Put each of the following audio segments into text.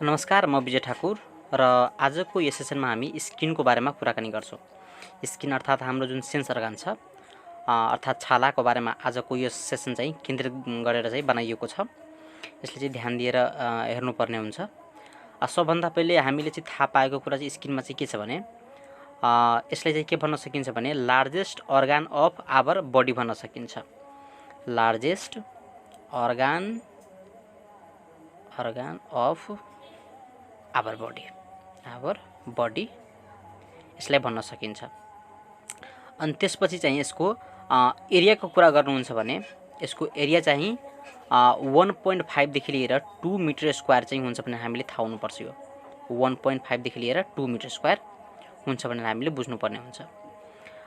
नमस्कार, म विजय ठाकुर र आजको यस सेसनमा हामी स्किनको बारेमा कुराकानी गर्छौँ। स्किन अर्थात् हाम्रो जुन सेन्स अर्गान छ अर्थात् छालाको बारेमा आजको यो सेसन चाहिँ केन्द्रित गरेर चाहिँ बनाइएको छ। यसले चाहिँ ध्यान दिएर हेर्नुपर्ने हुन्छ। सबभन्दा पहिले हामीले चाहिँ थाहा पाएको कुरा चाहिँ स्किनमा चाहिँ के छ भने यसलाई चाहिँ के भन्न सकिन्छ भने largest organ of our body भन्न सकिन्छ। Largest organ of our body यसलाई भन्न सकिन्छ। अनि त्यसपछि चाहिँ यसको एरियाको कुरा गर्नुहुन्छ भने यसको एरिया चाहिँ 1.5 देखि लिएर 2 मिटर स्क्वायर चाहिँ हुन्छ भनेर हामीले थाहा हुनुपर्छ। यो 1.5 देखि लिएर 2 मिटर स्क्वायर हुन्छ भनेर हामीले बुझ्नुपर्ने हुन्छ।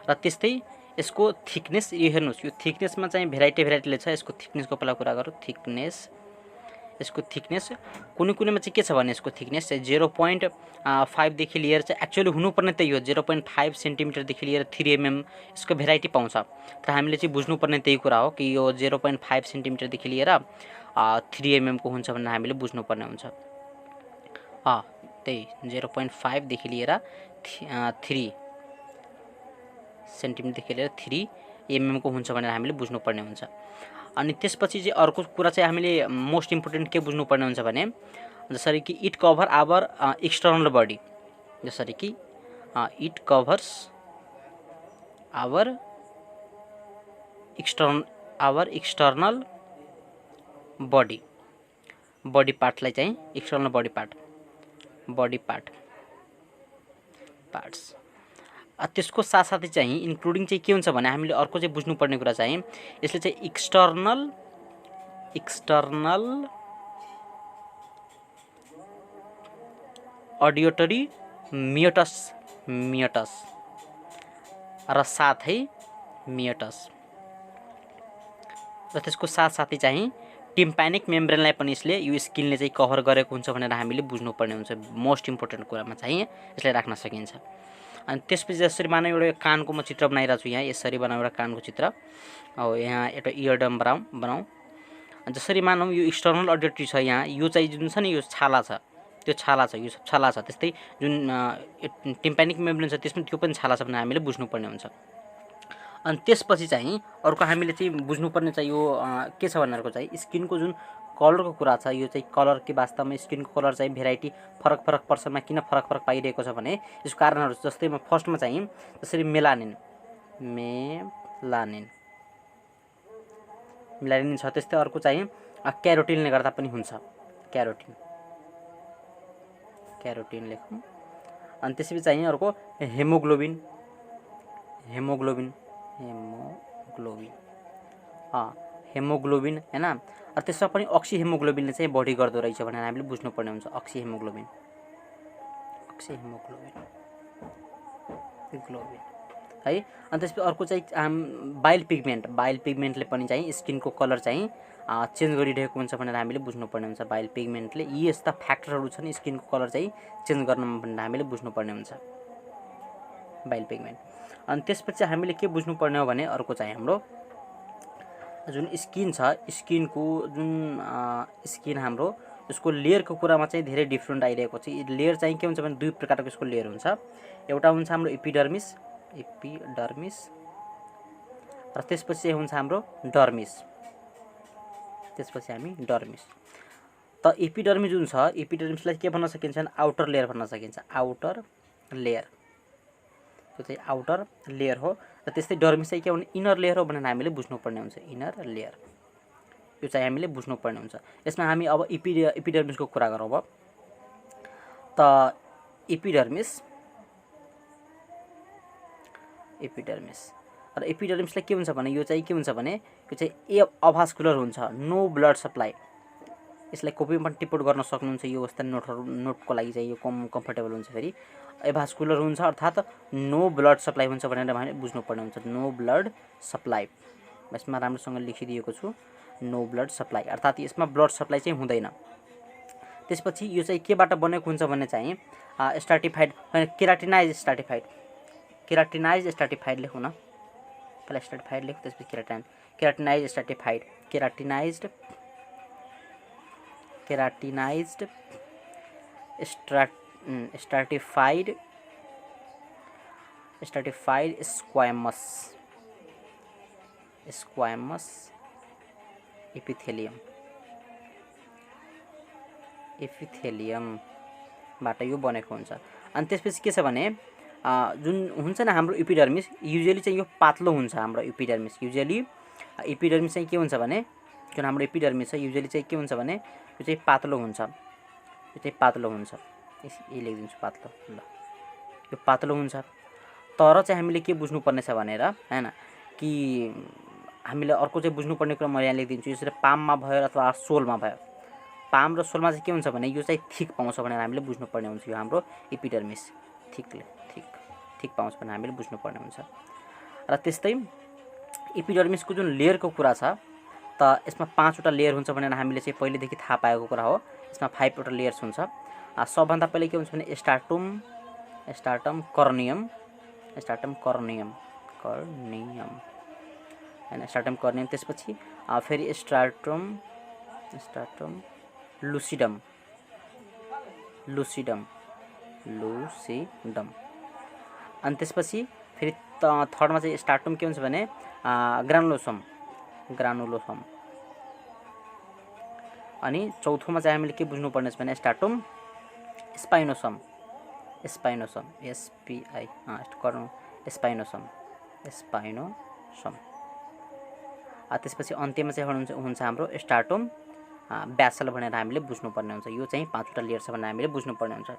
र त्यस्तै यसको थिकनेस यो हेर्नुहोस्, यो थिकनेसमा चाहिँ भेराइटीले छ। यसको थिकनेसको पहिला कुरा गरौँ। यसको थिकनेस कुनै कुनैमा चाहिँ के छ भने यसको थिकनेस चाहिँ 0.5 देखि लिएर चाहिँ एक्चुअली हुनुपर्ने त्यही हो 0.5 सेन्टिमिटरदेखि लिएर 3 mm यसको भेराइटी पाउँछ। तर हामीले चाहिँ बुझ्नुपर्ने त्यही कुरा हो कि यो 0.5 सेन्टिमिटरदेखि लिएर 3 mm को हुन्छ भनेर हामीले बुझ्नुपर्ने हुन्छ। त्यही 0.5 देखि लिएर 3 सेन्टिमिटरदेखि लिएर 3 mm को हुन्छ भनेर हामीले बुझ्नुपर्ने हुन्छ। अनि त्यसपछि चाहिँ अर्को कुरा चाहिँ हामीले मोस्ट इम्पोर्टेन्ट के बुझ्नुपर्ने हुन्छ भने जसरी कि it cover our external body, जसरी कि it covers our external body पार्टलाई चाहिँ एक्सटर्नल बडी पार्ट्स त्यसको साथसाथै चाहिँ इन्क्लुडिङ चाहिँ के हुन्छ भने हामीले अर्को चाहिँ बुझ्नुपर्ने कुरा चाहिँ यसले चाहिँ एक्सटर्नल अडियोटरी मियोटस र साथै मियोटस र त्यसको साथसाथै चाहिँ टिम्प्यानिक मेम्ब्रेनलाई पनि यसले यो स्किनले चाहिँ कभर गरेको हुन्छ भनेर हामीले बुझ्नुपर्ने हुन्छ। मोस्ट इम्पोर्टेन्ट कुरामा चाहिँ यसलाई राख्न सकिन्छ। अनि त्यसपछि जसरी मानौ एउटा कानको म चित्र बनाइरहेको छु। यहाँ यसरी बनाऊ एउटा कानको चित्र। यहाँ एउटा इयरडम बनाऊ। जसरी मानौ यो एक्सटर्नल अडियोटरी छ। यहाँ यो चाहिँ जुन छ नि यो छाला छ, त्यो छाला छ, यो सब छाला छ। त्यस्तै जुन टिम्प्यानिक मेम्ब्रेन छ त्यसमा त्यो पनि छाला छ भनेर हामीले बुझ्नुपर्ने हुन्छ। अनि त्यसपछि चाहिँ अर्को हामीले चाहिँ बुझ्नुपर्ने चाहिँ यो के छ भनेरको चाहिँ स्किनको जुन कलरको कुरा छ। यो चाहिँ कलर के वास्तवमा स्किनको कलर चाहिँ भेराइटी फरक पर्सनमा किन फरक पाइरहेको छ भने यसको कारणहरू जस्तै म फर्स्टमा चाहिँ जसरी मेलानिन छ। त्यस्तै अर्को चाहिँ क्यारोटिनले गर्दा पनि हुन्छ। क्यारोटिन लेखौँ। अनि त्यसपछि चाहिँ अर्को हेमोग्लोबिन हैन। र त्यसमा पनि अक्सी हेमोग्लोबिनले चाहिँ बढी गर्दो रहेछ भनेर हामीले बुझ्नुपर्ने हुन्छ। अक्सी हेमोग्लोबिन है। अनि त्यसपछि अर्को चाहिँ बाइल पिगमेन्टले पनि चाहिँ स्किनको कलर चाहिँ चेन्ज गरिरहेको हुन्छ भनेर हामीले बुझ्नुपर्ने हुन्छ। बाइल पिगमेन्टले यी यस्ता फ्याक्टरहरू छन् स्किनको कलर चाहिँ चेन्ज गर्नमा भनेर हामीले बुझ्नुपर्ने हुन्छ। Bile pigment. अनि त्यसपछि हामीले के बुझ्नुपर्ने हो भने अर्को चाहिँ हाम्रो जुन स्किन छ, स्किनको जुन स्किन हाम्रो यसको लेयरको कुरामा चाहिँ धेरै डिफ्रेन्ट आइरहेको छ। लेयर चाहिँ के हुन्छ भने दुई प्रकारको यसको लेयर हुन्छ। एउटा हुन्छ हाम्रो एपिडर्मिस र त्यसपछि चाहिँ हुन्छ हाम्रो डर्मिस। त एपिडर्मिस जुन छ, एपिडर्मिसलाई के भन्न सकिन्छ भने आउटर लेयर भन्न सकिन्छ। त्यो चाहिँ आउटर लेयर हो। र त्यस्तै डर्मिस चाहिँ के भने इनर लेयर हो भनेर हामीले बुझ्नुपर्ने हुन्छ। इनर लेयर यो चाहिँ हामीले बुझ्नुपर्ने हुन्छ। यसमा हामी अब एपिडर्मिसको कुरा गरौँ। अब त एपिडर्मिस र एपिडर्मिसलाई के हुन्छ भने यो चाहिँ के हुन्छ भने यो चाहिँ अभास्कुलर हुन्छ। No blood supply. यसलाई कपीमा पनि टिप्पण गर्न सक्नुहुन्छ। यो अवस्था नोटको लागि चाहिँ यो कम्फर्टेबल हुन्छ। फेरि एभास्कुलर हुन्छ अर्थात् नो ब्लड सप्लाई हुन्छ भनेर हामीले बुझ्नुपर्ने हुन्छ। नो ब्लड सप्लाई यसमा राम्रोसँग लेखिदिएको छु। नो ब्लड सप्लाई अर्थात् यसमा ब्लड सप्लाई चाहिँ हुँदैन। त्यसपछि यो चाहिँ केबाट बनेको हुन्छ भने चाहिँ स्ट्राटिफाइड केराटिनाइज स्ट्राटिफाइड लेखौँ न। पहिला स्ट्राटिफाइड लेख्नु, त्यसपछि केराटिनाइज्ड स्ट्राटिफाइड स्क्वामस एपिथेलियमबाट यो बनेको हुन्छ। अनि त्यसपछि के छ भने जुन हुन्छ न हाम्रो इपिडर्मिस युजुअली चाहिँ यो पातलो हुन्छ। हाम्रो इपिडर्मिस इपिडर्मिस चाहिँ के हुन्छ भने जुन हाम्रो इपिडर्मिस छ युजुअली चाहिँ के हुन्छ भने यो चाहिँ पातलो हुन्छ। यही लेखिदिन्छु पातलो। ल यो पातलो हुन्छ। तर चाहिँ हामीले के बुझ्नुपर्ने छ भनेर हैन कि हामीले अर्को चाहिँ बुझ्नुपर्ने कुरा म यहाँ लेखिदिन्छु। यसरी पाममा भयो अथवा सोलमा भयो। पाम र सोलमा चाहिँ के हुन्छ भने यो चाहिँ थिक पाउँछ भनेर हामीले बुझ्नुपर्ने हुन्छ। यो हाम्रो इपिडर्मिस थिक पाउँछ भनेर हामीले बुझ्नुपर्ने हुन्छ। र त्यस्तै इपिडर्मिसको जुन लेयरको कुरा छ त यसमा 5 वटा लेयर हुन्छ भनेर हामीले चाहिँ पहिलेदेखि थाहा पाएको कुरा हो। यसमा 5 वटा लेयर्स हुन्छ। सबभन्दा पहिले के हुन्छ भने स्टार्टम कर्नियम हैन स्टार्टम कर्नियम। त्यसपछि फेरि स्ट्राटम लुसिडम अनि त्यसपछि फेरि थर्डमा चाहिँ स्टार्टम के हुन्छ भने ग्रानुलोसम अनि चौथोमा चाहिँ हामीले के बुझ्नुपर्ने छ भने स्टार्टम स्पाइनोसम त्यसपछि अन्त्यमा चाहिँ हुन्छ हाम्रो स्टार्टम ब्यासल भनेर हामीले बुझ्नुपर्ने हुन्छ। यो चाहिँ 5 वटा लेयर छ भनेर हामीले बुझ्नुपर्ने हुन्छ।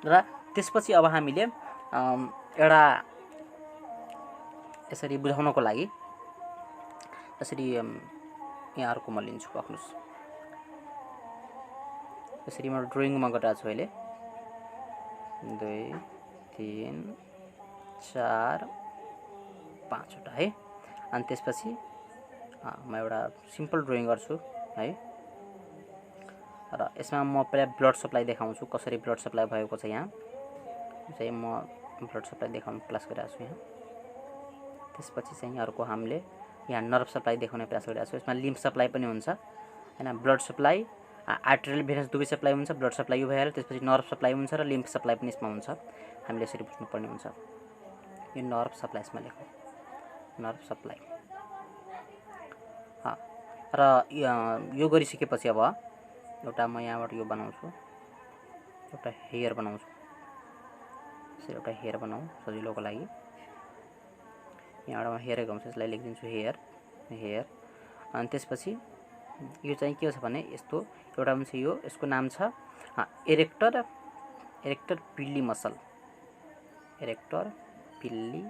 र त्यसपछि अब हामीले एउटा यसरी बुझाउनको लागि यसरी यहाँ अर्को म लिन्छु पक्नुस्। यसरी म ड्रइङमा गरिरहेको छु अहिले 2 3 4 5 वटा है। अनि त्यसपछि म एउटा सिम्पल ड्रइङ गर्छु है। र यसमा म पहिला ब्लड सप्लाई देखाउँछु कसरी ब्लड सप्लाई भएको छ। यहाँ चाहिँ म ब्लड सप्लाई देखाउन प्रयास गरिरहेको छु यहाँ। त्यसपछि चाहिँ अर्को हामीले यहाँ नर्भ सप्लाई देखाउने प्रयास गरिरहेको छु। यसमा लिम्फ सप्लाई पनि हुन्छ हैन। ब्लड सप्लाई आर्टेरियल भेनस दुवै सप्लाई हुन्छ। ब्लड सप्लाई यो भइहाल्यो। त्यसपछि नर्भ सप्लाई हुन्छ र लिम्फ सप्लाई पनि यसमा हुन्छ। हामीले यसरी बुझ्नुपर्ने हुन्छ। यो नर्भ सप्लाई यसमा लेखौँ नर्भ सप्लाई। र यो गरिसकेपछि अब एउटा म यहाँबाट यो बनाउँछु एउटा हेयर बनाउँछु। यसरी एउटा हेयर बनाउँ सजिलोको लागि। यहाँबाट म हेयर गाउँछु यसलाई लेखिदिन्छु हेयर। अनि त्यसपछि यो चाहिँ के छ भने यस्तो एउटा हुन्छ यो यसको नाम छ इरेक्टर पिल्ली मसल पिल्ली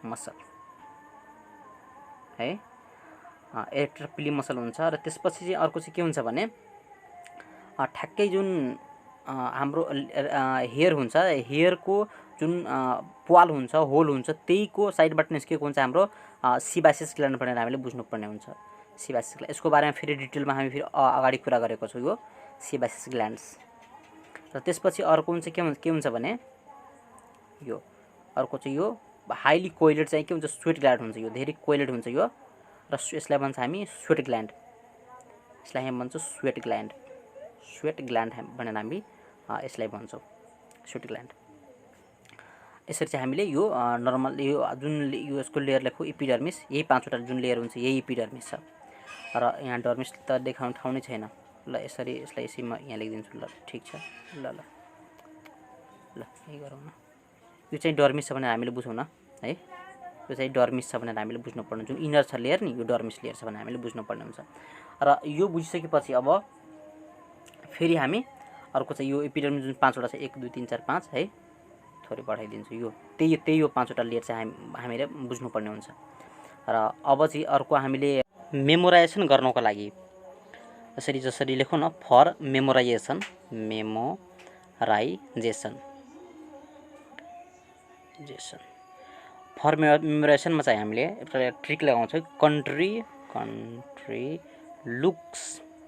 मसल है। इरेक्टर पिल्ली मसल हुन्छ। र त्यसपछि चाहिँ अर्को चाहिँ के हुन्छ भने ठ्याक्कै जुन हाम्रो हेयर हुन्छ हेयरको जुन प्वाल हुन्छ होल हुन्छ त्यहीको साइडबाट निस्केको हुन्छ हाम्रो सिबासिस ग्ल्यान्ड भनेर हामीले बुझ्नुपर्ने हुन्छ। सिबासिस ग्ल्यान्ड यसको बारेमा फेरि डिटेलमा हामी फेरि अगाडि कुरा गरेको छौँ यो सिबासिस ग्ल्यान्ड्स। र त्यसपछि अर्को हुन्छ के हुन्छ भने यो अर्को चाहिँ यो हाइली कोइलेट चाहिँ के हुन्छ स्वेट ग्ल्यान्ड हुन्छ। यो धेरै कोइलेट हुन्छ यो र यसलाई भन्छ हामी स्वेट ग्ल्यान्ड। यसलाई हामी भन्छौँ स्वेट ग्ल्यान्ड भनेर हामी यसलाई भन्छौँ स्वेट ग्ल्यान्ड। यसरी चाहिँ हामीले यो नर्मल यो जुन यो यसको लेयर लेखौँ इपिडर्मिस। यही 5 वटा जुन लेयर हुन्छ यही इपिडर्मिस छ। र यहाँ डर्मिस त देखाउने ठाउँ नै छैन। ल यसरी यसलाई यसरी म यहाँ लेखिदिन्छु। ल ठिक छ। ल यही गरौँ न। यो चाहिँ डर्मिस छ भनेर हामीले बुझौँ न है। यो चाहिँ डर्मिस छ भनेर हामीले बुझ्नुपर्ने जुन इनर छ लेयर नि यो डर्मिस लेयर छ भनेर हामीले बुझ्नुपर्ने हुन्छ। र यो बुझिसकेपछि अब फेरि हामी अर्को चाहिँ यो एपिडर्मिस जुन 5 वटा छ 1 2 3 4 5 है थोरै बढाइदिन्छु। यो त्यही यो 5 वटा लेयर चाहिँ हामीले बुझ्नुपर्ने हुन्छ। र अब चाहिँ अर्को हामीले मेमोराइजेसन गर्नको लागि जसरी लेखौँ न फर मेमोराइजेसन फर मेमोराइजेसनमा चाहिँ हामीले एउटा ट्रिक लगाउँछौँ कन्ट्री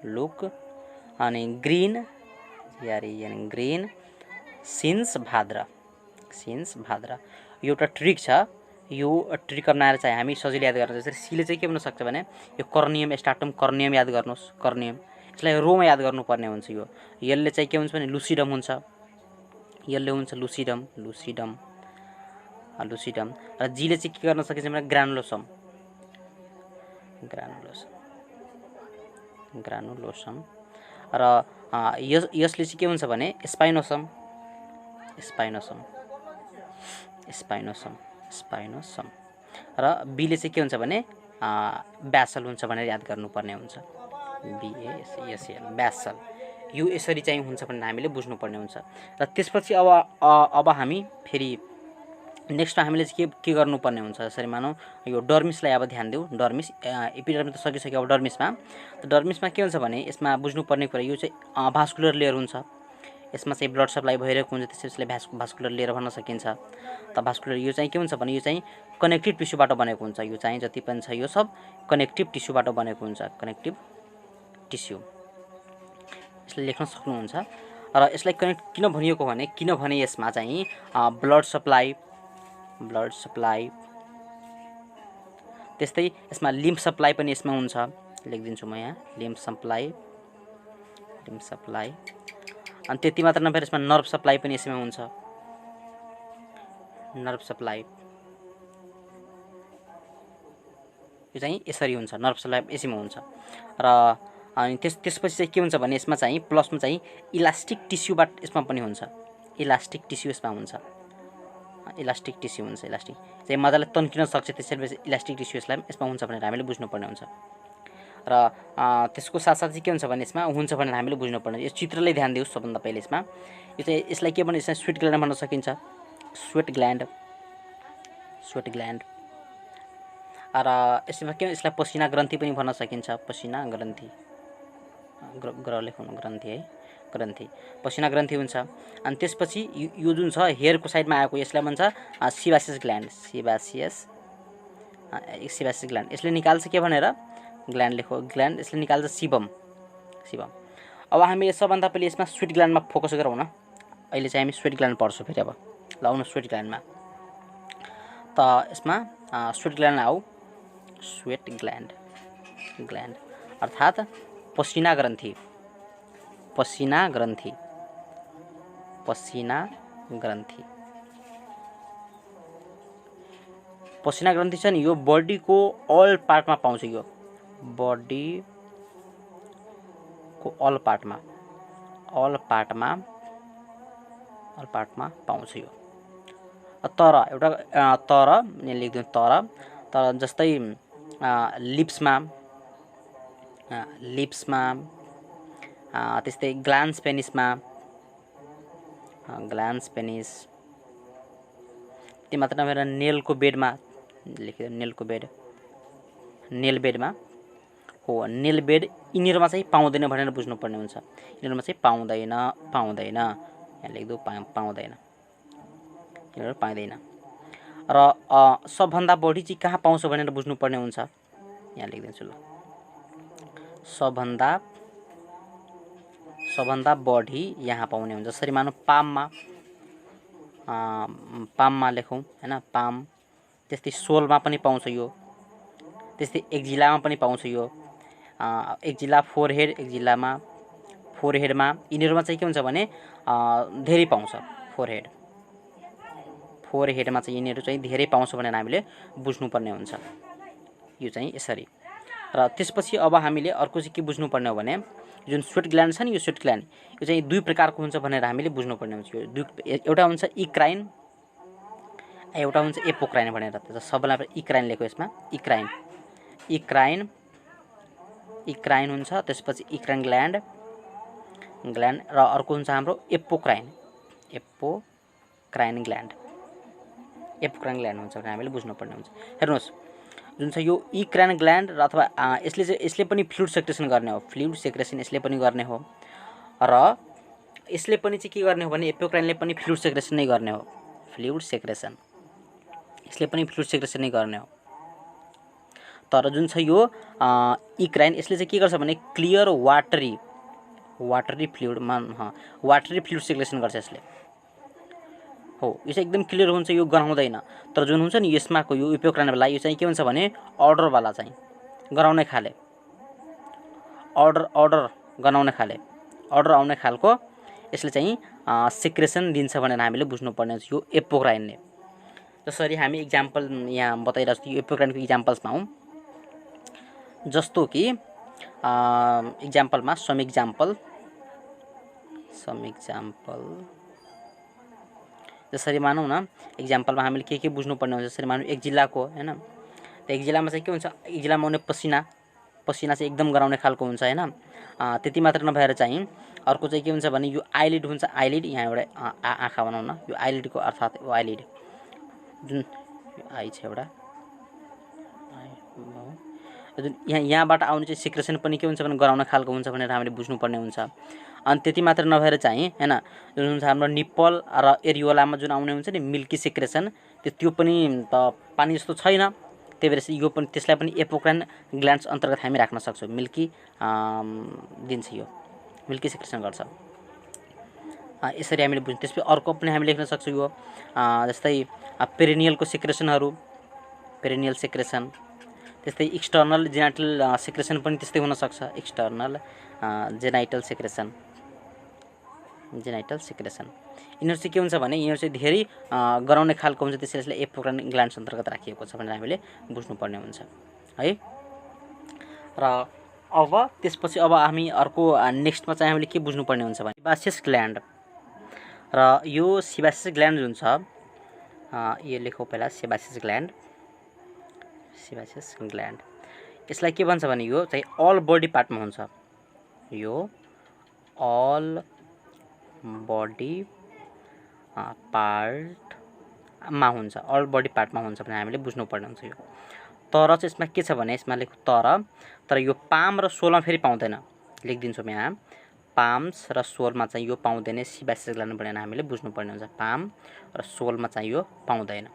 लुक अनि ग्रीन सिन्स भाद्र यो एउटा ट्रिक छ। यो ट्रिक अपनाएर चाहिँ हामी सजिलो याद गर्न जसरी सीले चाहिँ के भन्न सक्छ भने यो कर्नियम स्टार्टम कर्नियम याद गर्नुहोस्। कर्नियम यसलाई रोमा याद गर्नुपर्ने हुन्छ। यो यसले चाहिँ के हुन्छ भने लुसिडम हुन्छ, यसले हुन्छ लुसिडम लुसिडम लुसिडम र जीले चाहिँ के गर्न सकिन्छ भने ग्रानुलोसम ग्रानुलोसम ग्रानुलोसम र यसले चाहिँ के हुन्छ भने स्पाइनोसम स्पाइनोसम स्पाइनोसम स्पाइनोसम र बीले चाहिँ के हुन्छ भने ब्यासल हुन्छ भनेर याद गर्नुपर्ने हुन्छ। BASL ब्यासल यो यसरी चाहिँ हुन्छ भनेर हामीले बुझ्नुपर्ने हुन्छ। र त्यसपछि अब हामी फेरि नेक्स्टमा हामीले चाहिँ के गर्नुपर्ने हुन्छ, जसरी मानौँ यो डर्मिसलाई अब ध्यान दिउँ। डर्मिस एपिडर्मिस त सकिसक्यो, अब डर्मिसमा के हुन्छ भने यसमा बुझ्नुपर्ने कुरा यो चाहिँ भास्कुलर लेयर हुन्छ। यसमा चाहिँ ब्लड सप्लाई भइरहेको हुन्छ, त्यसैले भास्कुलर लेयर भन्न सकिन्छ। त भास्कुलर यो चाहिँ के हुन्छ भने यो चाहिँ कनेक्टिभ टिस्युबाट बनेको हुन्छ। यो चाहिँ जति पनि छ यो सब कनेक्टिभ टिस्युबाट बनेको हुन्छ, कनेक्टिभ टिस्यु। यसले लेख्न सक्नुहुन्छ। र यसलाई कनेक्ट किन भनिएको भने किनभने यसमा चाहिँ ब्लड सप्लाई त्यस्तै यसमा लिम्फ सप्लाई पनि यसमा हुन्छ। लेखिदिन्छु म यहाँ लिम्फ सप्लाई अनि त्यति मात्र नभएर यसमा नर्भ सप्लाई पनि यसमा हुन्छ। नर्भ सप्लाई यो चाहिँ यसरी हुन्छ, नर्भ सप्लाई यसैमा हुन्छ। र अनि त्यसपछि चाहिँ के हुन्छ भने यसमा चाहिँ प्लसमा चाहिँ इलास्टिक टिस्युबाट यसमा पनि हुन्छ, इलास्टिक टिस्यु यसमा हुन्छ, इलास्टिक टिस्यु हुन्छ। इलास्टिक चाहिँ मजाले तन्किन सक्छ, त्यसैले इलास्टिक टिस्यु यसमा हुन्छ भनेर हामीले बुझ्नुपर्ने हुन्छ। र त्यसको साथसाथै के हुन्छ भने यसमा हुन्छ भनेर हामीले बुझ्नुपर्ने। यो चित्रलाई ध्यान दिउँ सबभन्दा पहिले। यसमा यो चाहिँ यसलाई के भने यसलाई स्वेट ग्ल्यान्ड भन्न सकिन्छ, स्वेट ग्ल्यान्ड र यसमा के यसलाई पसिना ग्रन्थि पनि भन्न सकिन्छ, पसिना ग्रन्थि ग्रन्थि है ग्रन्थि पसिना ग्रन्थि हुन्छ। अनि त्यसपछि यो जुन छ हेयरको साइडमा आएको यसलाई भन्छ सिबासियस ग्ल्यान्ड सिबासियस ग्ल्यान्ड। यसले निकाल्छ के भनेर ग्ल्यान्ड लेखो ग्ल्यान्ड, यसले निकाल्छ सिबम। अब हामी सबभन्दा पहिले यसमा स्वेट ग्ल्यान्डमा फोकस गरौँ न। अहिले चाहिँ हामी स्वेट ग्ल्यान्ड पढ्छौँ फेरि। अब ल आउनु स्वेट ग्ल्यान्डमा। त यसमा स्वेट ग्ल्यान्ड आऊ, स्वेट ग्ल्यान्ड अर्थात् पसिना ग्रन्थि पसिना ग्रन्थि छ नि, यो बडीको अल पार्टमा पाउँछ। यो बडीको अल पार्टमा पाउँछ यो। तर एउटा तर लेख्दिउँ तर जस्तै लिप्समा त्यस्तै ग्ल्यान्स पेनिसमा त्यो मात्र नभएर नेलको बेडमा लेख्यो, नेल बेडमा हो, नेल बेड यिनीहरूमा चाहिँ पाउँदैन भनेर बुझ्नुपर्ने हुन्छ। यिनीहरूमा चाहिँ पाउँदैन यहाँ लेख्दो पाउँदैन, यिनीहरू पाइँदैन। र सबभन्दा बढी चाहिँ कहाँ पाउँछ भनेर बुझ्नुपर्ने हुन्छ। यहाँ लेखिदिन्छु ल, सबभन्दा बढी यहाँ पाउने हुन्छ। जसरी मानौँ पाममा लेखौँ हैन, पाम। त्यस्तै सोलमा पनि पाउँछ यो, त्यस्तै एक्जिलामा पनि पाउँछ यो। एक्जिला फोरहेडमा यिनीहरूमा चाहिँ के हुन्छ भने धेरै पाउँछ। फोरहेडमा चाहिँ यिनीहरू चाहिँ धेरै पाउँछ भनेर हामीले बुझ्नुपर्ने हुन्छ। यो चाहिँ यसरी। र त्यसपछि अब हामीले अर्को चाहिँ के बुझ्नुपर्ने हो भने जुन स्वेट ग्ल्यान्ड छ नि, यो स्वेट ग्ल्यान्ड यो चाहिँ दुई प्रकारको हुन्छ भनेर हामीले बुझ्नुपर्ने हुन्छ। यो एउटा हुन्छ इक्राइन, एउटा हुन्छ एपोक्राइन भनेर। सबैलाई इक्राइन लेख्यो यसमा, इक्राइन हुन्छ। त्यसपछि इक्राइन ग्ल्यान्ड र अर्को हुन्छ हाम्रो एपोक्राइन ग्ल्यान्ड हुन्छ भनेर हामीले बुझ्नुपर्ने हुन्छ। हेर्नुहोस् जुन छ यो इक्राइन ग्ल्यान्ड र अथवा यसले पनि फ्लुइड सेक्रेसन गर्ने हो, यसले पनि गर्ने हो। र यसले पनि चाहिँ के गर्ने हो भने एपोक्राइनले पनि फ्लुइड सेक्रेसन नै गर्ने हो, यसले पनि फ्लुइड सेक्रेसन नै गर्ने हो। तर जुन छ यो इक्राइन यसले चाहिँ के गर्छ भने क्लियर वाटरी फ्लुइड सेक्रेसन गर्छ यसले हो। यो चाहिँ एकदम क्लियर हुन्छ, यो गराउँदैन। तर जुन हुन्छ नि यसमाको यो एपोक्राइनवाला यो चाहिँ के हुन्छ भने अर्डरवाला चाहिँ गराउने खाले, अर्डर गनाउने खाले अर्डर आउने खालको यसले चाहिँ सिक्रेसन दिन्छ भनेर हामीले बुझ्नुपर्ने हुन्छ यो एपोक्राइनले। जसरी हामी इक्जाम्पल यहाँ बताइरहेको छु, यो एपोक्राइनको इक्जाम्पल्समा हौँ। जस्तो कि इक्जाम्पलमा सम इक्जाम्पल जसरी मानौँ न, इक्जाम्पलमा हामीले के बुझ्नुपर्ने हुन्छ। जसरी मानौँ एक जिल्लाको हैन, त एक जिल्लामा चाहिँ के हुन्छ, एक जिल्लामा आउने पसिना चाहिँ एकदम गराउने खालको हुन्छ हैन। त्यति मात्र नभएर चाहिँ अर्को चाहिँ के हुन्छ भने यो आइलिड हुन्छ। आइलिड यहाँ एउटा आँखा भनौँ न, यो आइलिडको अर्थात् यो आइलिड जुन यो आई छ एउटा जुन यहाँबाट आउने चाहिँ सिक्रेसन पनि के हुन्छ भने गराउने खालको हुन्छ भनेर हामीले बुझ्नुपर्ने हुन्छ। अनि त्यति मात्र नभएर चाहिँ हैन, जुन हुन्छ हाम्रो निप्पल र एरियोलामा जुन आउने हुन्छ नि मिल्की सिक्रेसन, त्यो पनि त पानी जस्तो छैन। त्यही भएर यो पनि त्यसलाई पनि एपोक्राइन ग्ल्यान्ड्स अन्तर्गत हामी राख्न सक्छौँ। मिल्की दिन्छ, यो मिल्की सिक्रेसन गर्छ। यसरी हामीले बुझ्छौँ। त्यसपछि अर्को पनि हामी लेख्न सक्छौँ यो जस्तै पेरिनियलको सिक्रेसनहरू, पेरिनियल सिक्रेसन। त्यस्तै एक्सटर्नल जेनाइटल सिक्रेसन पनि त्यस्तै हुन सक्छ। एक्सटर्नल जेनाइटल सिक्रेसन, यिनीहरू चाहिँ के हुन्छ भने यिनीहरू चाहिँ धेरै गराउने खालको हुन्छ। त्यसैले एपोक्राइन ग्ल्यान्ड्स अन्तर्गत राखिएको छ भनेर हामीले बुझ्नुपर्ने हुन्छ है। र अब त्यसपछि अब हामी अर्को नेक्स्टमा चाहिँ हामीले के बुझ्नुपर्ने हुन्छ भने सिबासियस ग्ल्यान्ड। र यो सिबासियस ग्ल्यान्ड जुन छ यो लेखौँ पहिला, सिबासियस ग्ल्यान्ड। यसलाई के भन्छ भने यो चाहिँ अल बडी पार्टमा हुन्छ। यो अल बडी पार्टमा हुन्छ, अल बडी पार्टमा हुन्छ भने हामीले बुझ्नुपर्ने हुन्छ यो। तर चाहिँ यसमा के छ भने यसमा लेख्नु तर यो पाम र सोलमा फेरि पाउँदैन। लेखिदिन्छौँ यहाँ, पाम्स र सोलमा चाहिँ यो पाउँदैन सिबासियस ग्ल्यान्ड भनेर हामीले बुझ्नुपर्ने हुन्छ। पाम र सोलमा चाहिँ यो पाउँदैन।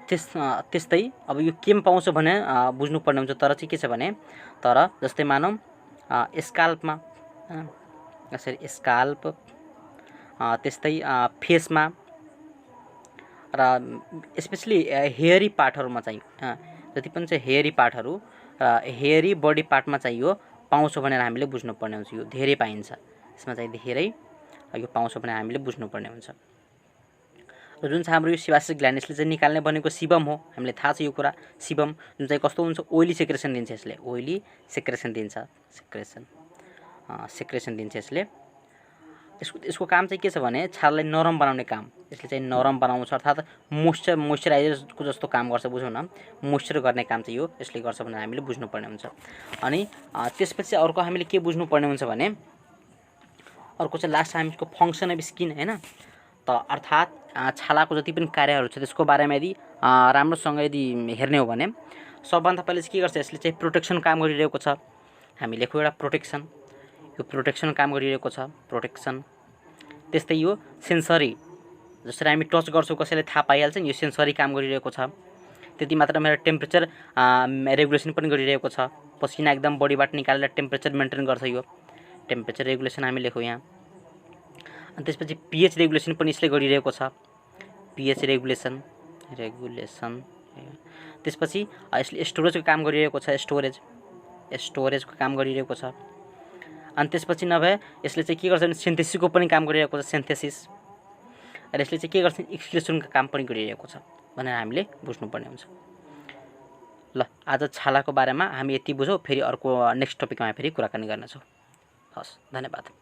त्यस्तै अब यो केमा पाउँछ भने बुझ्नुपर्ने हुन्छ। तर चाहिँ के छ भने तर जस्तै मानौँ स्काल्पमा, यसरी स्काल्प, त्यस्तै फेसमा र स्पेसली हेयरी पार्टहरूमा चाहिँ जति पनि चाहिँ हेयरी पार्टहरू हेयरी बडी पार्टमा चाहिँ यो पाउँछ भनेर हामीले बुझ्नुपर्ने हुन्छ। यो धेरै पाइन्छ, यसमा चाहिँ धेरै यो पाउँछ भनेर हामीले बुझ्नुपर्ने हुन्छ। र जुन चाहिँ हाम्रो यो सिबासियस ग्ल्यान्ड यसले चाहिँ निकाल्ने बनेको सिबम हो। हामीलाई थाहा छ यो कुरा। सिबम जुन चाहिँ कस्तो हुन्छ, ओइली सेक्रेसन दिन्छ। यसले ओइली सेक्रेसन दिन्छ, सेक्रेसन दिन्छ यसले। यसको काम चाहिँ के छ भने छालालाई नरम बनाउने काम। यसले चाहिँ नरम बनाउँछ, अर्थात् मोइस्चराइजरको जस्तो काम गर्छ। बुझौँ न, मोइस्चर गर्ने काम चाहिँ यो यसले गर्छ भनेर हामीले बुझ्नुपर्ने हुन्छ। अनि त्यसपछि अर्को हामीले के बुझ्नुपर्ने हुन्छ भने अर्को चाहिँ लास्ट हामीको फङ्सन अफ स्किन हैन। त अर्थात् छालाको जति पनि कार्यहरू छ त्यसको बारेमा यदि राम्रोसँग यदि हेर्ने हो भने सबभन्दा पहिले चाहिँ के गर्छ, यसले चाहिँ प्रोटेक्सन काम गरिरहेको छ। हामी लेखौँ एउटा प्रोटेक्सन, यो प्रोटेक्सन काम गरिरहेको छ, प्रोटेक्सन। त्यस्तै यो सेन्सरी, जसरी हामी टच गर्छौँ कसैले थाहा पाइहाल्छ नि, यो सेन्सरी काम गरिरहेको छ। त्यति मात्र नभएर टेम्परेचर रेगुलेसन पनि गरिरहेको छ। पसिना एकदम बडीबाट निकालेर टेम्परेचर मेन्टेन गर्छ यो, टेम्परेचर रेगुलेसन हामी लेखौँ यहाँ। अनि त्यसपछि पीएच रेगुलेसन पनि यसले गरिरहेको छ, पीएच रेगुलेसन। त्यसपछि यसले स्टोरेजको काम गरिरहेको छ, स्टोरेजको काम गरिरहेको छ। अनि त्यसपछि नभए यसले चाहिँ के गर्छ भने सिन्थेसिसको पनि काम गरिरहेको छ, सिन्थेसिस। र यसले चाहिँ के गर्छ, एक्सक्रिसनको काम पनि गरिरहेको छ भनेर हामीले बुझ्नुपर्ने हुन्छ। ल, आज छालाको बारेमा हामी यति बुझौँ। फेरि अर्को नेक्स्ट टपिकमा फेरि कुराकानी गर्नेछौँ। हस्, धन्यवाद।